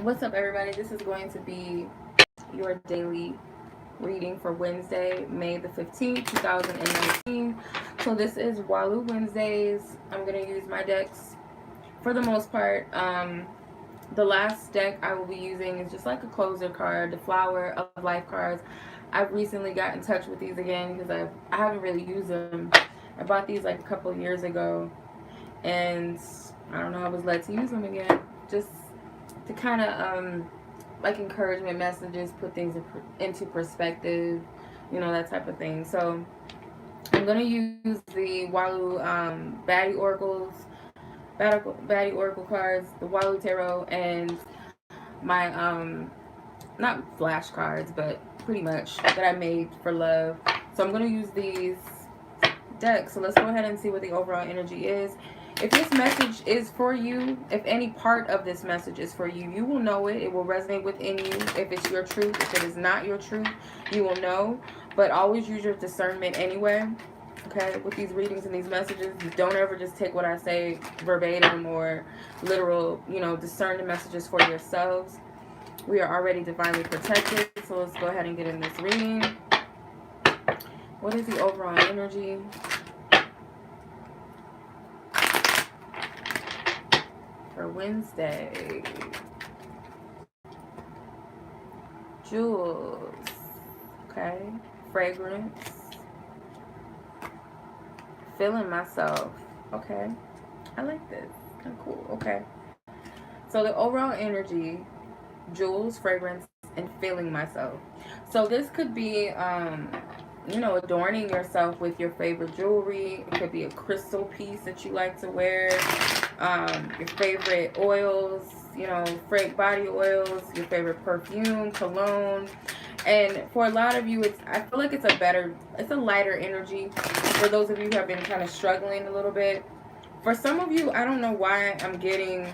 What's up, everybody? This is going to be your daily reading for Wednesday, May the 15th, 2019. So this is Walu Wednesdays. I'm going to use my decks for the most part. The last deck I will be using is just like a closer card, the Flower of Life cards. I've recently got in touch with these again because I haven't really used them. I bought these like a couple of years ago, and I don't know, I was led to use them again. Just to kind of like encouragement messages, put things into perspective, that type of thing. So I'm gonna use the Walu Baddie Oracles, Baddie Oracle cards, the Walu Tarot, and my not flashcards, but pretty much that I made for love. So I'm gonna use these decks. So let's go ahead and see what the overall energy is. If this message is for you, if any part of this message is for you, you will know it. It will resonate within you. If it's your truth, if it is not your truth, you will know. But always use your discernment anyway. Okay, with these readings and these messages, don't ever just take what I say verbatim or literal. Discern the messages for yourselves. We are already divinely protected. So let's go ahead and get in this reading. What is the overall energy? For Wednesday. Jewels. Okay. Fragrance. Feeling myself. Okay. I like this. Kind of cool. Okay. So the overall energy, jewels, fragrance, and feeling myself. So this could be adorning yourself with your favorite jewelry. It could be a crystal piece that you like to wear, your favorite oils, body oils, your favorite perfume, cologne. And for a lot of you, I feel like it's a lighter energy. For those of you who have been kind of struggling a little bit. For some of you, I don't know why I'm getting,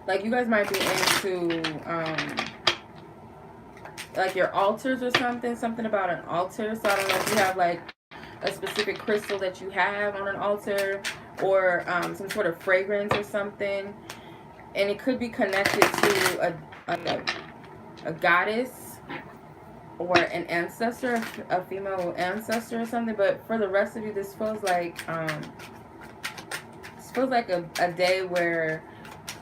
like, you guys might be into, like your altars or something about an altar. So I don't know if you have like a specific crystal that you have on an altar, or some sort of fragrance or something, and it could be connected to a goddess or an ancestor, a female ancestor or something. But for the rest of you, this feels like a day where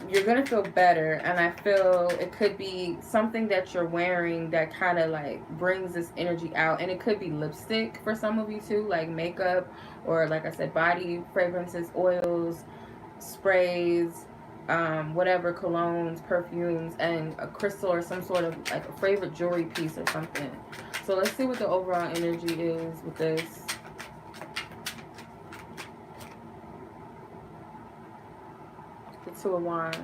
you're gonna feel better. And I feel it could be something that you're wearing that kind of like brings this energy out. And it could be lipstick for some of you too, like makeup, or like I said, body fragrances, oils, sprays, whatever, colognes, perfumes, and a crystal or some sort of like a favorite jewelry piece or something. So let's see what the overall energy is with this. The Two of Wands.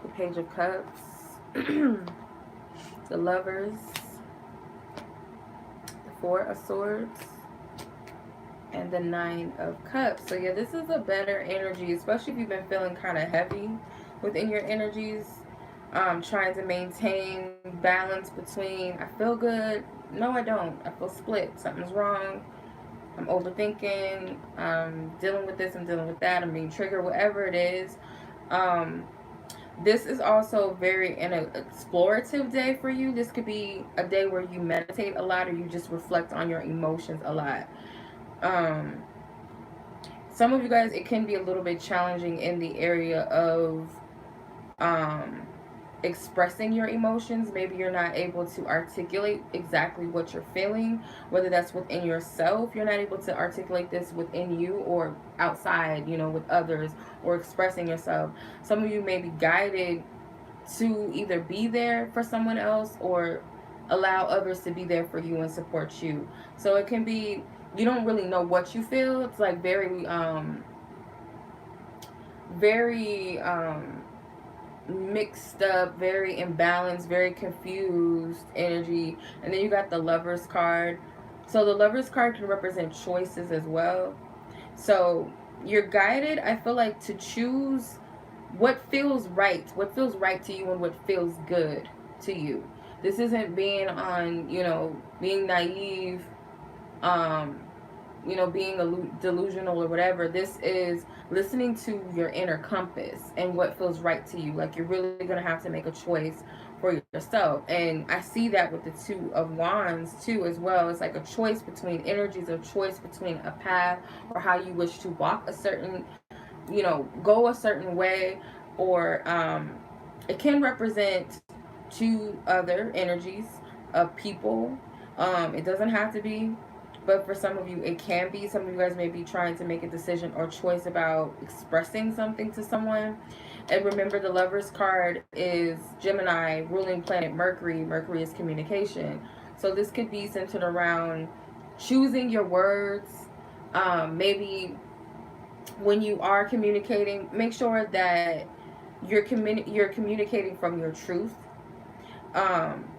The Page of Cups. The Lovers. The Four of Swords. And the Nine of Cups. So yeah, this is a better energy, especially if you've been feeling kind of heavy within your energies. Trying to maintain balance between, I feel good, no I don't, I feel split, something's wrong, I'm overthinking, I'm dealing with this, I'm dealing with that, I'm being triggered, whatever it is. This is also very an explorative day for you. This could be a day where you meditate a lot, or you just reflect on your emotions a lot. Some of you guys, it can be a little bit challenging in the area of expressing your emotions. Maybe you're not able to articulate exactly what you're feeling, whether that's within yourself, you're not able to articulate this within you, or outside, with others, or expressing yourself. Some of you may be guided to either be there for someone else, or allow others to be there for you and support you. So it can be, you don't really know what you feel. It's like very mixed up, very imbalanced, very confused energy. And then you got the Lovers card. So the Lovers card can represent choices as well. So you're guided, I feel like, to choose what feels right to you, and what feels good to you. This isn't being on, being naive, you know, being delusional or whatever. This is listening to your inner compass and what feels right to you. Like, you're really going to have to make a choice for yourself. And I see that with the Two of Wands too as well. It's like a choice between energies, a choice between a path or how you wish to walk a certain, you know, go a certain way. Or it can represent two other energies of people. It doesn't have to be, but for some of you it can be. Some of you guys may be trying to make a decision or choice about expressing something to someone. And remember, the Lovers card is Gemini, ruling planet Mercury. Mercury is communication. So this could be centered around choosing your words. Maybe when you are communicating, make sure that you're communicating from your truth.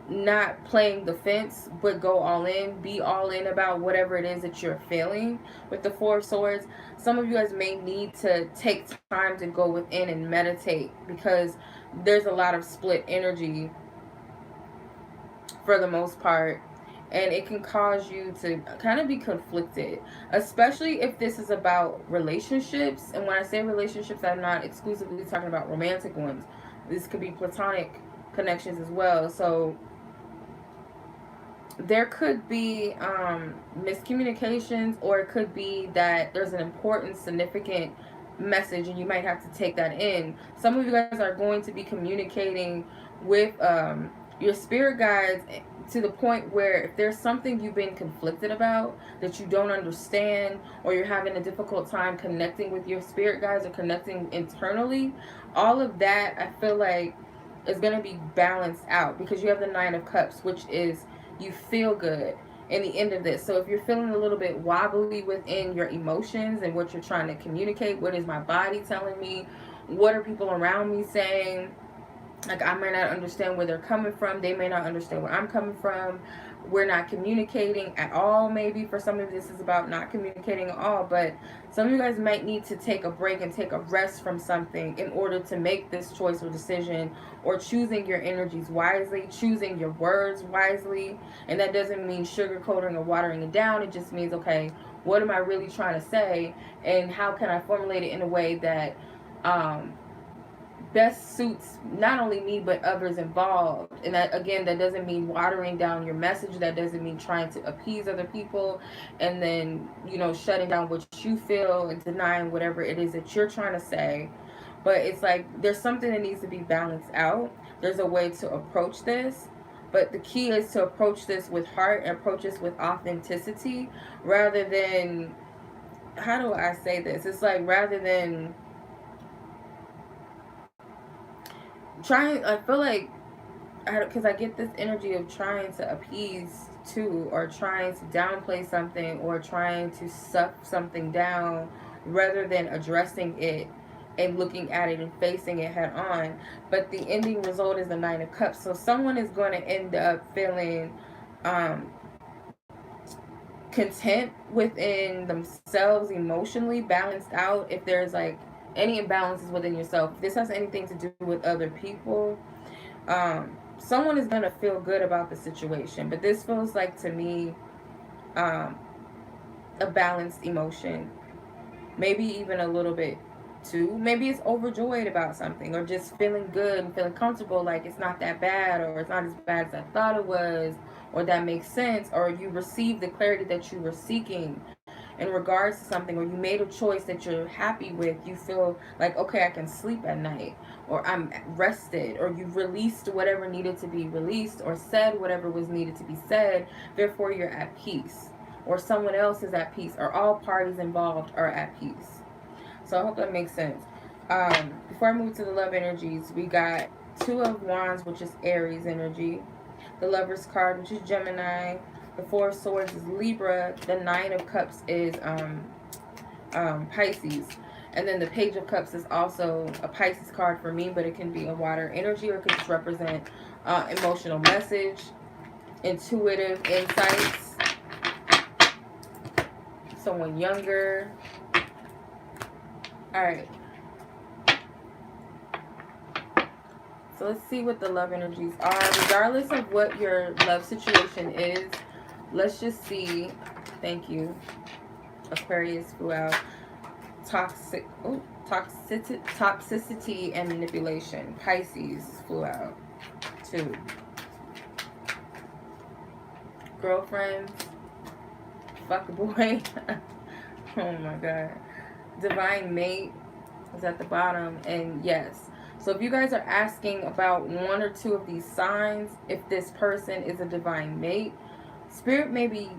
Not playing the fence, but go all in. Be all in about whatever it is that you're feeling. With the Four of Swords, some of you guys may need to take time to go within and meditate, because there's a lot of split energy for the most part, and it can cause you to kind of be conflicted, especially if this is about relationships. And when I say relationships, I'm not exclusively talking about romantic ones. This could be platonic connections as well. So there could be miscommunications, or it could be that there's an important, significant message and you might have to take that in. Some of you guys are going to be communicating with your spirit guides to the point where if there's something you've been conflicted about, that you don't understand, or you're having a difficult time connecting with your spirit guides or connecting internally, all of that I feel like is going to be balanced out, because you have the Nine of Cups, which is you feel good in the end of this. So if you're feeling a little bit wobbly within your emotions and what you're trying to communicate, what is my body telling me, what are people around me saying, like, I might not understand where they're coming from, they may not understand where I'm coming from, we're not communicating at all. Maybe for some of this is about not communicating at all, but some of you guys might need to take a break and take a rest from something in order to make this choice or decision, or choosing your energies wisely, choosing your words wisely. And that doesn't mean sugarcoating or watering it down. It just means, okay, what am I really trying to say, and how can I formulate it in a way that best suits not only me but others involved. And that, again, that doesn't mean watering down your message. That doesn't mean trying to appease other people and then, you know, shutting down what you feel and denying whatever it is that you're trying to say. But it's like there's something that needs to be balanced out. There's a way to approach this, but the key is to approach this with heart and approach this with authenticity, rather than, how do I say this? It's like, rather than trying, I feel like, because I get this energy of trying to appease too, or trying to downplay something, or trying to suck something down, rather than addressing it and looking at it and facing it head on. But the ending result is the Nine of Cups. So someone is going to end up feeling content within themselves, emotionally balanced out. If there's like any imbalances within yourself, if this has anything to do with other people, someone is going to feel good about the situation. But this feels like, to me, a balanced emotion, maybe even a little bit too. Maybe it's overjoyed about something, or just feeling good and feeling comfortable, like it's not that bad, or it's not as bad as I thought it was, or that makes sense, or you received the clarity that you were seeking in regards to something, or you made a choice that you're happy with. You feel like, okay, I can sleep at night, or I'm rested, or you released whatever needed to be released, or said whatever was needed to be said, therefore you're at peace, or someone else is at peace, or all parties involved are at peace. So I hope that makes sense. Before I move to the love energies, we got Two of Wands, which is Aries energy. The Lover's card, which is Gemini. The Four of Swords is Libra. The Nine of Cups is Pisces. And then the Page of Cups is also a Pisces card for me, but it can be a water energy, or it could just represent emotional message, intuitive insights, someone younger. Alright. So let's see what the love energies are. Regardless of what your love situation is, let's just see. Thank you. Aquarius flew out. Toxicity and manipulation. Pisces flew out. 2. Girlfriends. Fuck a boy. Oh my god. Divine mate is at the bottom. And yes. So if you guys are asking about 1 or 2 of these signs, if this person is a divine mate, Spirit may be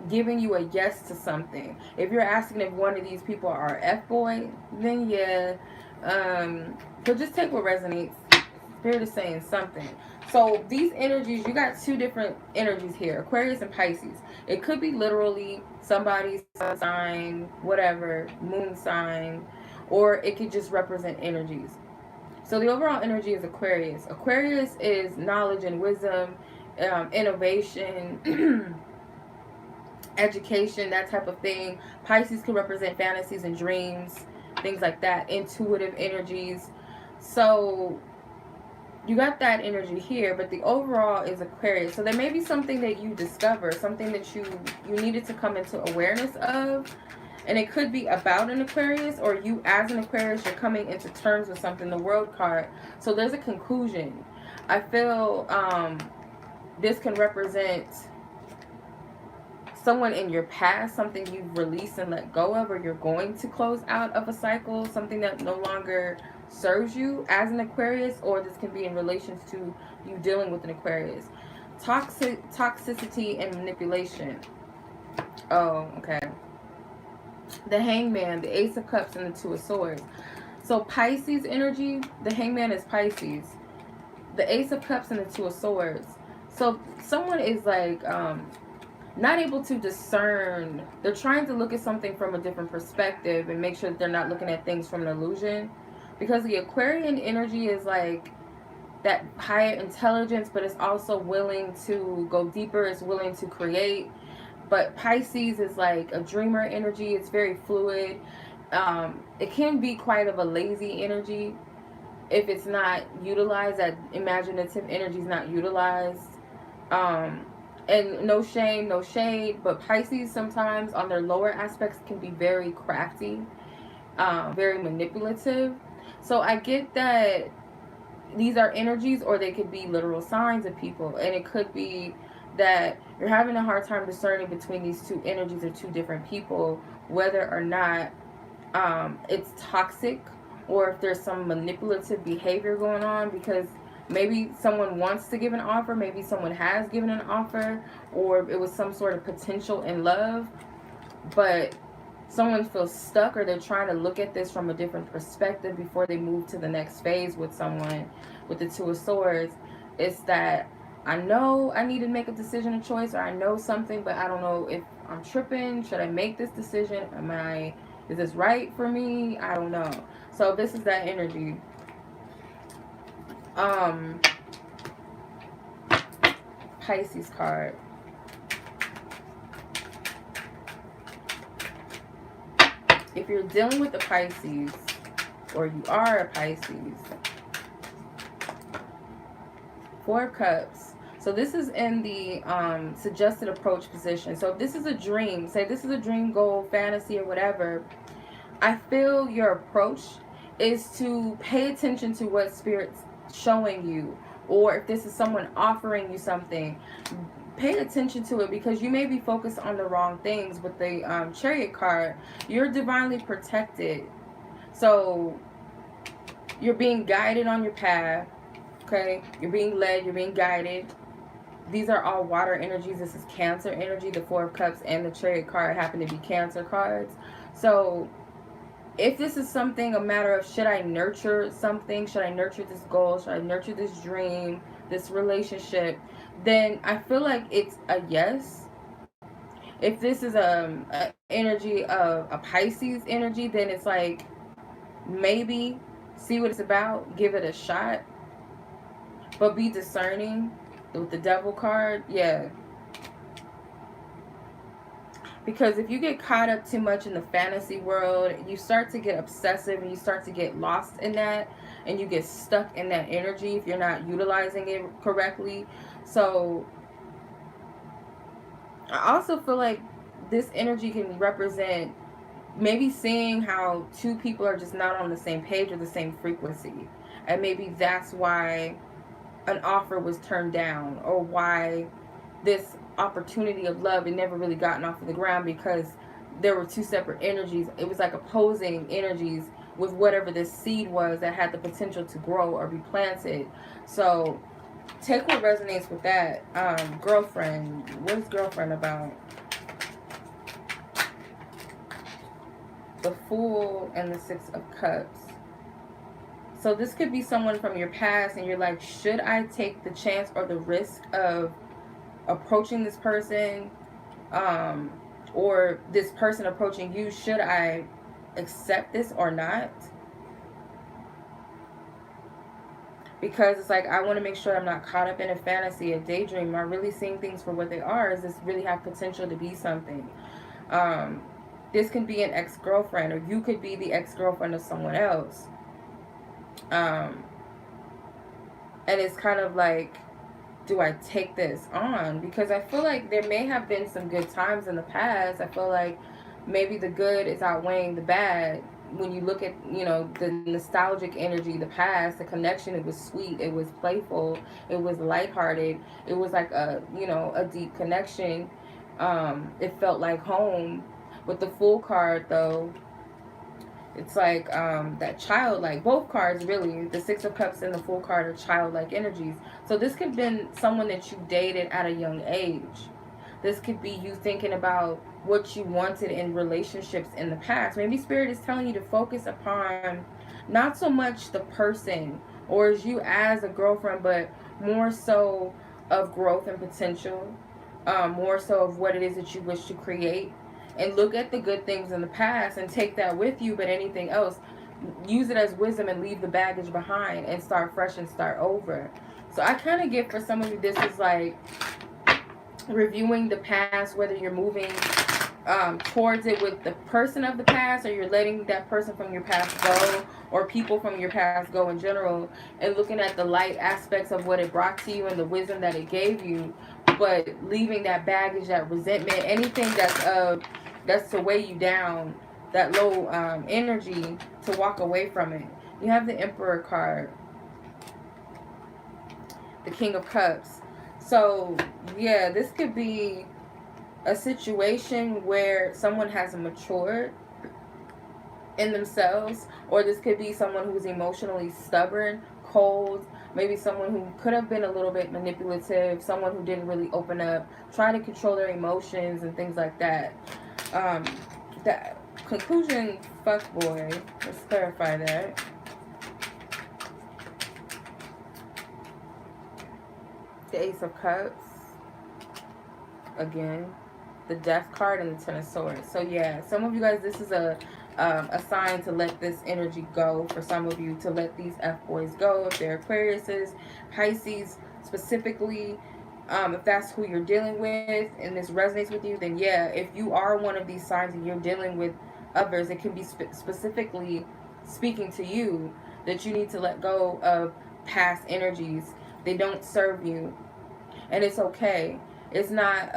giving you a yes to something. If you're asking if one of these people are F-boy, then yeah. But just take what resonates. Spirit is saying something. So these energies, you got 2 different energies here, Aquarius and Pisces. It could be literally somebody's sun sign, whatever, moon sign, or it could just represent energies. So the overall energy is Aquarius. Aquarius is knowledge and wisdom, innovation, education, that type of thing. Pisces can represent fantasies and dreams, things like that, intuitive energies. So you got that energy here, but the overall is Aquarius. So there may be something that you discover, something that you needed to come into awareness of. And it could be about an Aquarius, or you as an Aquarius, you're coming into terms with something, the World card. So there's a conclusion. I feel this can represent someone in your past, something you've released and let go of, or you're going to close out of a cycle, something that no longer serves you as an Aquarius, or this can be in relation to you dealing with an Aquarius. Toxicity and manipulation. Oh, okay. The Hangman, the Ace of Cups, and the 2 of Swords. So Pisces energy, the Hangman is Pisces. The Ace of Cups and the 2 of Swords. So someone is like not able to discern. They're trying to look at something from a different perspective and make sure that they're not looking at things from an illusion. Because the Aquarian energy is like that higher intelligence, but it's also willing to go deeper. It's willing to create. But Pisces is like a dreamer energy. It's very fluid. It can be quite of a lazy energy if it's not utilized. That imaginative energy is not utilized. And no shame, no shade. But Pisces sometimes on their lower aspects can be very crafty, very manipulative. So I get that these are energies, or they could be literal signs of people. And it could be that you're having a hard time discerning between these 2 energies or 2 different people, whether or not it's toxic, or if there's some manipulative behavior going on, because maybe someone wants to give an offer, maybe someone has given an offer, or it was some sort of potential in love, but someone feels stuck, or they're trying to look at this from a different perspective before they move to the next phase with someone. With the 2 of Swords, it's that I know I need to make a decision, a choice, or I know something, but I don't know if I'm tripping. Should I make this decision? Is this right for me? I don't know. So this is that energy. Pisces card. If you're dealing with the Pisces, or you are a Pisces, 4 of Cups. So this is in the suggested approach position. So if this is a dream, say this is a dream, goal, fantasy, or whatever, I feel your approach is to pay attention to what Spirit's showing you. Or if this is someone offering you something, pay attention to it, because you may be focused on the wrong things. With the Chariot card, you're divinely protected. So you're being guided on your path. Okay, you're being led, you're being guided. These are all water energies. This is Cancer energy. The 4 of Cups and the Chariot card happen to be Cancer cards. So if this is something, a matter of, should I nurture something? Should I nurture this goal? Should I nurture this dream, this relationship? Then I feel like it's a yes. If this is a energy of a Pisces energy, then it's like, maybe see what it's about, give it a shot, but be discerning. With the Devil card, yeah. Because if you get caught up too much in the fantasy world, you start to get obsessive and you start to get lost in that, and you get stuck in that energy if you're not utilizing it correctly. So I also feel like this energy can represent maybe seeing how two people are just not on the same page or the same frequency. And maybe that's why an offer was turned down, or why this opportunity of love had never really gotten off of the ground, because there were two separate energies. It was like opposing energies with whatever this seed was that had the potential to grow or be planted. So take what resonates with that. Girlfriend. What's girlfriend about? The Fool and the Six of Cups. So this could be someone from your past, and you're like, should I take the chance or the risk of approaching this person, or this person approaching you? Should I accept this or not? Because it's like, I want to make sure I'm not caught up in a fantasy, a daydream. Am I really seeing things for what they are? Does this really have potential to be something? This can be an ex-girlfriend, or you could be the ex-girlfriend of someone else. And it's kind of like, do I take this on? Because I feel like there may have been some good times in the past. I feel like maybe the good is outweighing the bad. When you look at, you know, the nostalgic energy, the past, the connection, it was sweet, it was playful, it was lighthearted, it was like a, you know, a deep connection. It felt like home. With the Fool card, though, it's like that childlike. Both cards, really, the Six of Cups and the Fool card, are childlike energies. So this could have been someone that you dated at a young age. This could be you thinking about what you wanted in relationships in the past. Maybe Spirit is telling you to focus upon not so much the person or as you as a girlfriend, but more so of growth and potential, more so of what it is that you wish to create. And look at the good things in the past and take that with you, but anything else, use it as wisdom and leave the baggage behind and start fresh and start over. So I kind of get, for some of you, this is like reviewing the past, whether you're moving towards it with the person of the past, or you're letting that person from your past go, or people from your past go in general, and looking at the light aspects of what it brought to you and the wisdom that it gave you, but leaving that baggage, that resentment, anything that's to weigh you down, that low energy, to walk away from it. You have the Emperor card, the King of Cups. So yeah, this could be a situation where someone has matured in themselves, or this could be someone who's emotionally stubborn, cold, maybe someone who could have been a little bit manipulative, someone who didn't really open up, try to control their emotions and things like that. That conclusion, fuckboy, let's clarify that. The Ace of Cups, again, the Death card, and the Ten of Swords. So yeah, some of you guys, this is a sign to let this energy go. For some of you, to let these F-boys go. If they're Aquariuses, Pisces specifically, if that's who you're dealing with and this resonates with you, then yeah, if you are one of these signs and you're dealing with others, it can be specifically speaking to you that you need to let go of past energies. They don't serve you, and it's okay. It's not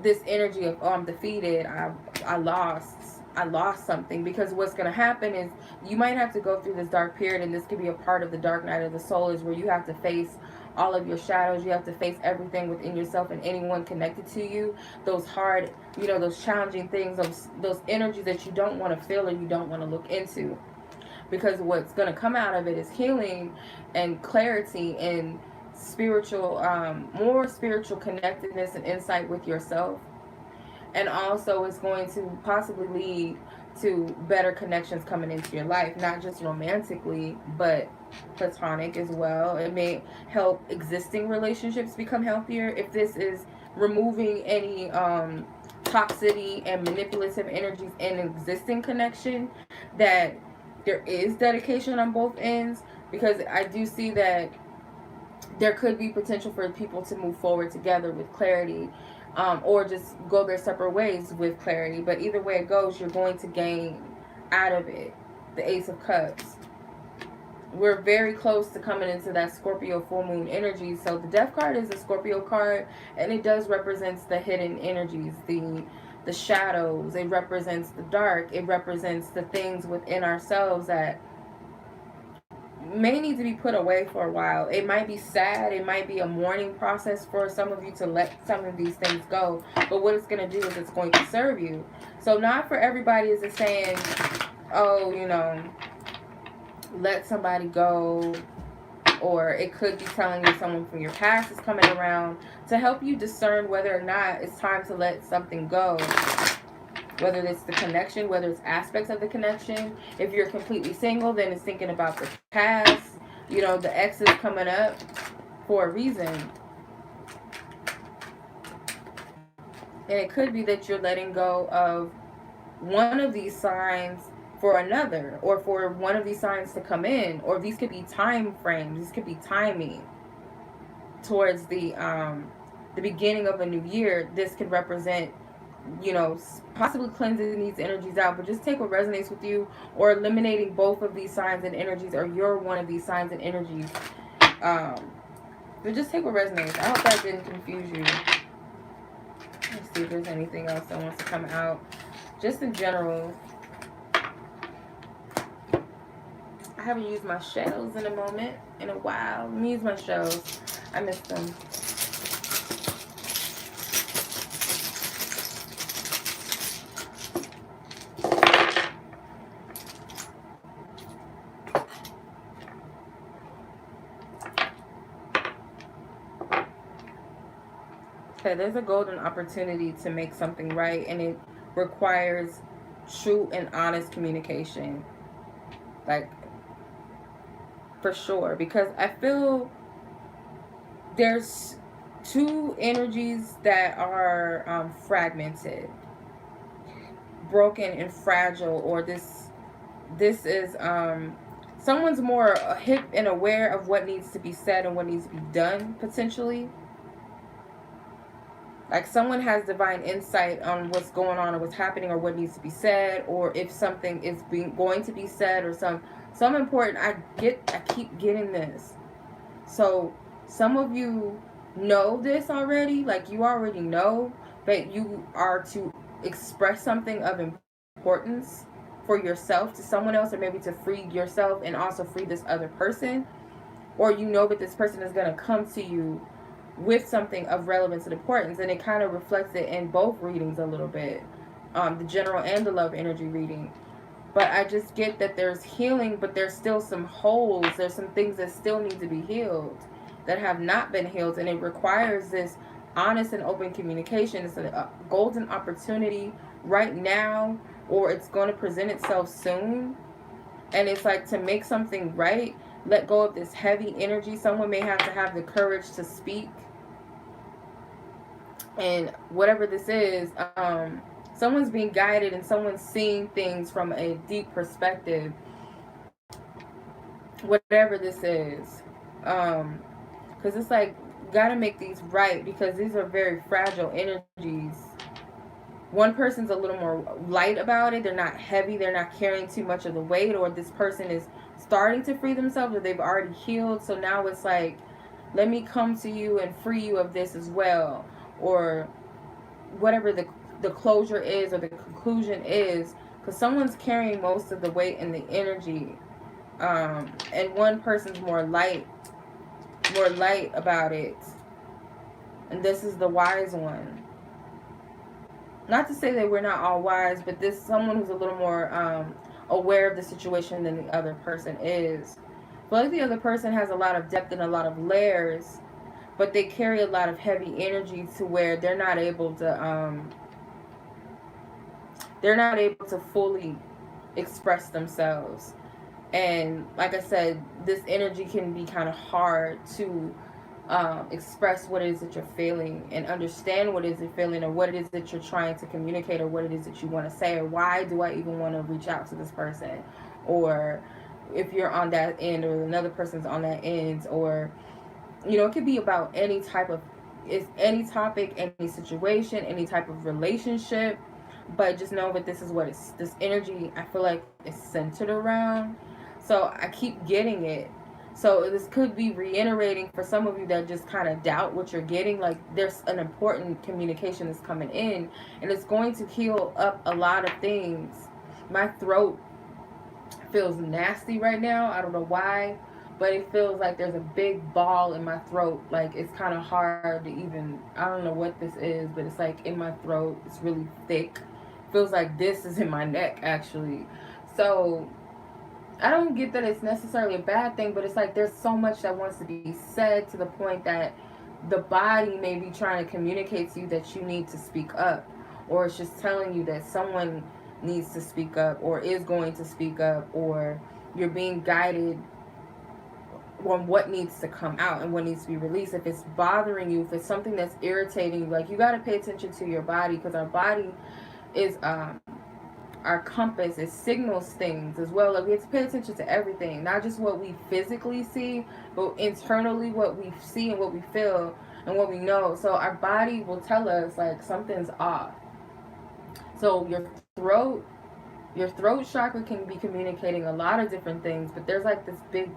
this energy of, oh, I'm defeated, I lost something. Because what's going to happen is you might have to go through this dark period, and this could be a part of the dark night of the soul, is where you have to face all of your shadows. You have to face everything within yourself and anyone connected to you, those hard, you know, those challenging things, those energies that you don't want to feel or you don't want to look into. Because what's going to come out of it is healing and clarity and spiritual, more spiritual connectedness and insight with yourself. And also it's going to possibly lead to better connections coming into your life, not just romantically, but platonic as well. It may help existing relationships become healthier if this is removing any toxicity and manipulative energies in an existing connection, that there is dedication on both ends. Because I do see that there could be potential for people to move forward together with clarity, or just go their separate ways with clarity. But either way it goes, you're going to gain out of it. The Ace of Cups. we're very close to coming into that Scorpio full moon energy. So the Death card is a Scorpio card, and it does represents the hidden energies, the shadows. It represents the dark. It represents the things within ourselves that may need to be put away for a while. It might be sad. It might be a mourning process for some of you to let some of these things go. But what it's going to do is it's going to serve you. So not for everybody is it saying, oh, you know, let somebody go. Or it could be telling you someone from your past is coming around to help you discern whether or not it's time to let something go. Whether it's the connection, whether it's aspects of the connection. If you're completely single, then it's thinking about the past. You know, the ex is coming up for a reason. And it could be that you're letting go of one of these signs for another, or for one of these signs to come in, or these could be time frames. These could be timing towards the beginning of a new year. This could represent, you know, possibly cleansing these energies out, but just take what resonates with you, or eliminating both of these signs and energies, or you're one of these signs and energies. But just take what resonates. I hope that didn't confuse you. Let's see if there's anything else that wants to come out. Just in general, I haven't used my shells in a while. Let me use my shells. I missed them. Okay, there's a golden opportunity to make something right, and it requires true and honest communication. Like, for sure. Because I feel there's two energies that are fragmented, broken and fragile, or this is someone's more hip and aware of what needs to be said and what needs to be done, potentially. Like someone has divine insight on what's going on or what's happening or what needs to be said, or if something is going to be said, or some important. I keep getting this. So some of you know this already, like you already know, but you are to express something of importance for yourself to someone else, or maybe to free yourself and also free this other person. Or you know that this person is going to come to you with something of relevance and importance, and it kind of reflects it in both readings a little bit, the general and the love energy reading. But I just get that there's healing, but there's still some holes. There's some things that still need to be healed, that have not been healed, and it requires this honest and open communication. It's a golden opportunity right now, or it's going to present itself soon. And it's like, to make something right, let go of this heavy energy. Someone may have to have the courage to speak. And whatever this is, someone's being guided and someone's seeing things from a deep perspective. Whatever this is. Because it's like, gotta make these right, because these are very fragile energies. One person's a little more light about it. They're not heavy. They're not carrying too much of the weight. Or this person is starting to free themselves, or they've already healed. So now it's like, let me come to you and free you of this as well. Or whatever the closure is, or the conclusion is. Because someone's carrying most of the weight and the energy. And one person's more light about it. And this is the wise one. Not to say that we're not all wise, but this someone who's a little more aware of the situation than the other person is. But like the other person has a lot of depth and a lot of layers, but they carry a lot of heavy energy to where they're not able to fully express themselves. And like I said, this energy can be kind of hard to express what it is that you're feeling, and understand what it is you're feeling, or what it is that you're trying to communicate, or what it is that you want to say, or why do I even want to reach out to this person, or if you're on that end or another person's on that end, or you know, it could be about any topic, any situation, any type of relationship. But just know that this is what this energy, I feel like, is centered around. So I keep getting it. So this could be reiterating for some of you that just kind of doubt what you're getting. Like there's an important communication that's coming in, and it's going to heal up a lot of things. My throat feels nasty right now. I don't know why, but it feels like there's a big ball in my throat. Like it's kind of hard to even, I don't know what this is, but it's like in my throat. It's really thick. Feels like this is in my neck actually. So I don't get that it's necessarily a bad thing, but it's like there's so much that wants to be said to the point that the body may be trying to communicate to you that you need to speak up, or it's just telling you that someone needs to speak up or is going to speak up, or you're being guided on what needs to come out and what needs to be released. If it's bothering you, if it's something that's irritating you, like you got to pay attention to your body, because our body is our compass. It signals things as well. Like we have to pay attention to everything, not just what we physically see, but internally what we see and what we feel and what we know. So our body will tell us like something's off. So your throat chakra can be communicating a lot of different things, but there's like this big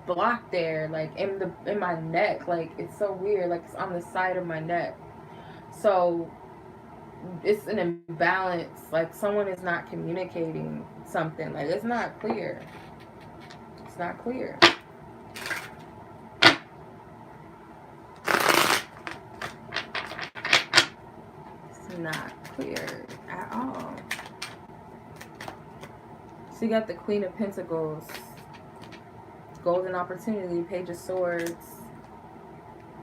block there, like in my neck. Like it's so weird, like it's on the side of my neck. So it's an imbalance, like someone is not communicating something, like it's not clear. It's not clear. It's not clear at all. So you got the Queen of Pentacles, Golden Opportunity, Page of Swords,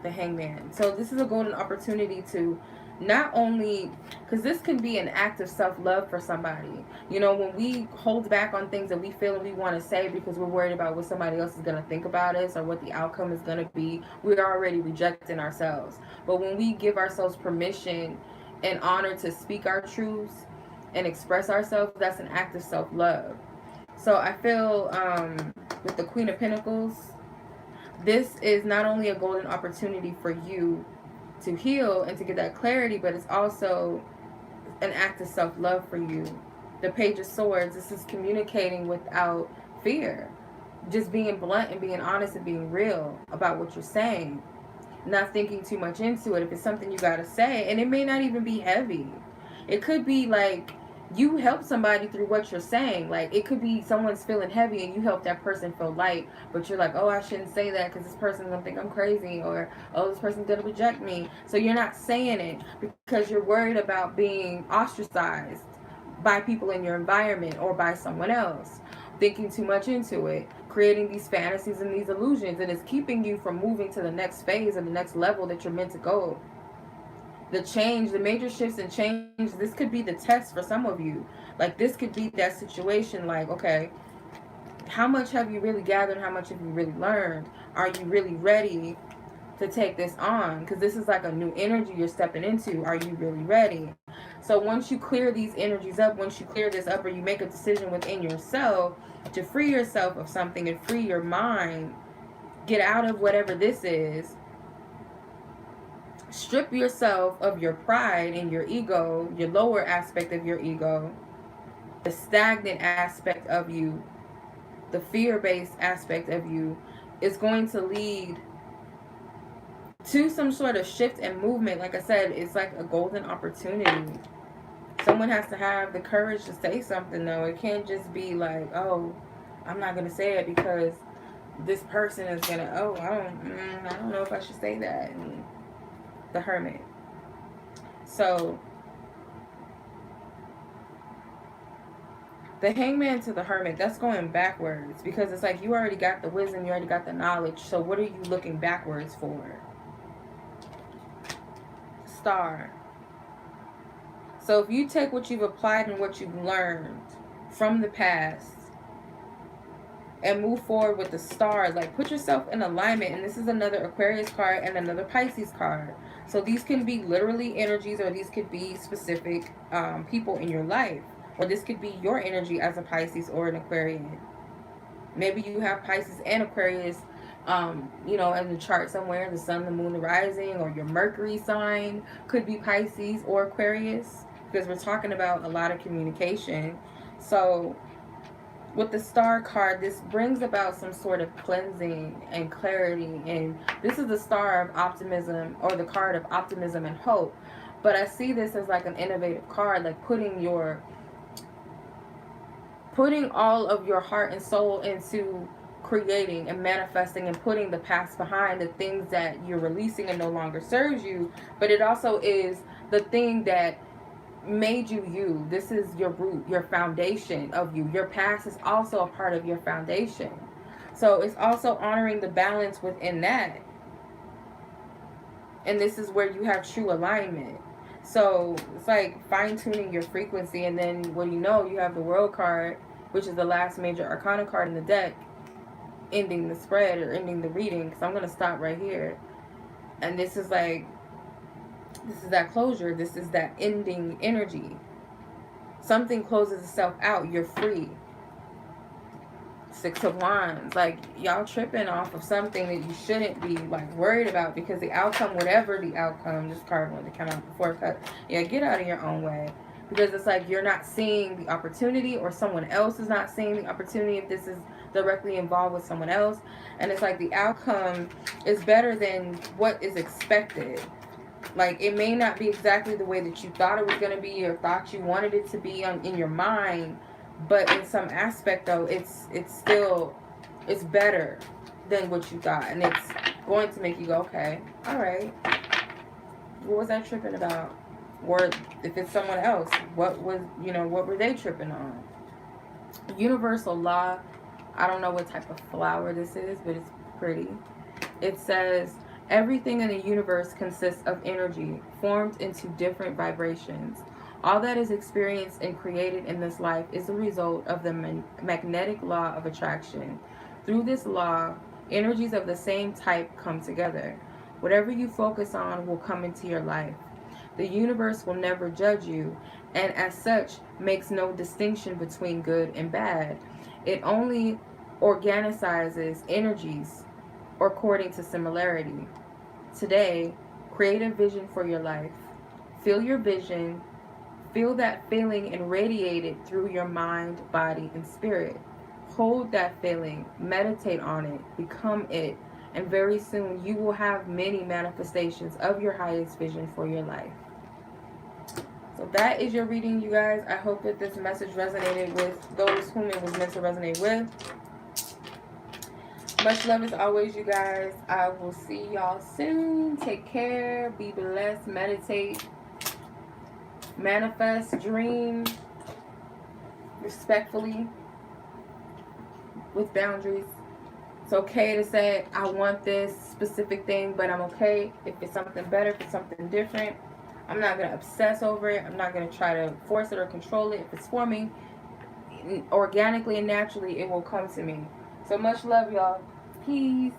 the Hangman. So this is a golden opportunity to not only, because this can be an act of self-love for somebody. You know, when we hold back on things that we feel and we want to say because we're worried about what somebody else is going to think about us or what the outcome is going to be, we're already rejecting ourselves. But when we give ourselves permission and honor to speak our truths and express ourselves, that's an act of self-love. So I feel with the Queen of Pentacles, this is not only a golden opportunity for you to heal and to get that clarity, but it's also an act of self-love for you. The Page of Swords, this is communicating without fear. Just being blunt and being honest and being real about what you're saying. Not thinking too much into it. If it's something you gotta say, and it may not even be heavy. It could be like you help somebody through what you're saying. Like it could be someone's feeling heavy and you help that person feel light, but you're like, oh, I shouldn't say that because this person's gonna think I'm crazy, or oh, this person's gonna reject me. So you're not saying it because you're worried about being ostracized by people in your environment or by someone else. Thinking too much into it, creating these fantasies and these illusions, and it's keeping you from moving to the next phase and the next level that you're meant to go. The change, the major shifts and change, this could be the test for some of you. Like this could be that situation, like, okay, how much have you really gathered? How much have you really learned? Are you really ready to take this on? Because this is like a new energy you're stepping into. Are you really ready? So once you clear these energies up, once you clear this up, or you make a decision within yourself to free yourself of something and free your mind, get out of whatever this is, strip yourself of your pride and your ego, your lower aspect of your ego, the stagnant aspect of you, the fear-based aspect of you, is going to lead to some sort of shift and movement. Like I said, it's like a golden opportunity. Someone has to have the courage to say something, though. It can't just be like, oh, I'm not going to say it because this person is going to, oh, I don't know if I should say that. And the Hermit. So the Hangman to the Hermit, that's going backwards, because it's like you already got the wisdom, you already got the knowledge. So what are you looking backwards for? Star. So if you take what you've applied and what you've learned from the past and move forward with the Star, like put yourself in alignment. And this is another Aquarius card and another Pisces card. So these can be literally energies, or these could be specific people in your life. Or this could be your energy as a Pisces or an Aquarian. Maybe you have Pisces and Aquarius, you know, in the chart somewhere, the sun, the moon, the rising, or your Mercury sign could be Pisces or Aquarius, because we're talking about a lot of communication. So with the star card, this brings about some sort of cleansing and clarity. And this is the star of optimism, or the card of optimism and hope. But I see this as like an innovative card, like putting all of your heart and soul into creating and manifesting, and putting the past behind, the things that you're releasing and no longer serves you. But it also is the thing that made you you. This is your root, your foundation of you. Your past is also a part of your foundation. So it's also honoring the balance within that. And this is where you have true alignment. So it's like fine-tuning your frequency. And then what you have the World card, which is the last major arcana card in the deck, ending the spread or ending the reading. So I'm going to stop right here. And this is like, this is that closure. This is that ending energy. Something closes itself out. You're free. Six of Wands. Like, y'all tripping off of something that you shouldn't be, like, worried about, because the outcome, whatever the outcome, this card wanted to come out before cut. Yeah, get out of your own way. Because it's like you're not seeing the opportunity, or someone else is not seeing the opportunity if this is directly involved with someone else. And it's like the outcome is better than what is expected. Like, it may not be exactly the way that you thought it was going to be, or thought you wanted it to be in your mind. But in some aspect, though, it's better than what you thought. And it's going to make you go, okay, all right. What was I tripping about? Or if it's someone else, what were they tripping on? Universal law. I don't know what type of flower this is, but it's pretty. It says, everything in the universe consists of energy formed into different vibrations. All that is experienced and created in this life is the result of the magnetic law of attraction. Through this law, energies of the same type come together. Whatever you focus on will come into your life. The universe will never judge you, and as such, makes no distinction between good and bad. It only organizes energies according to similarity. Today, create a vision for your life. Feel your vision. Feel that feeling and radiate it through your mind, body, and spirit. Hold that feeling, meditate on it, become it, and very soon you will have many manifestations of your highest vision for your life. So that is your reading, you guys. I hope that this message resonated with those whom it was meant to resonate with. Much love as always, you guys. I will see y'all soon. Take care. Be blessed. Meditate. Manifest, dream respectfully, with boundaries. It's okay to say, I want this specific thing, but I'm okay if it's something better, if it's something different. I'm not going to obsess over it. I'm not going to try to force it or control it. If it's for me, organically and naturally, it will come to me. So much love, y'all. Peace.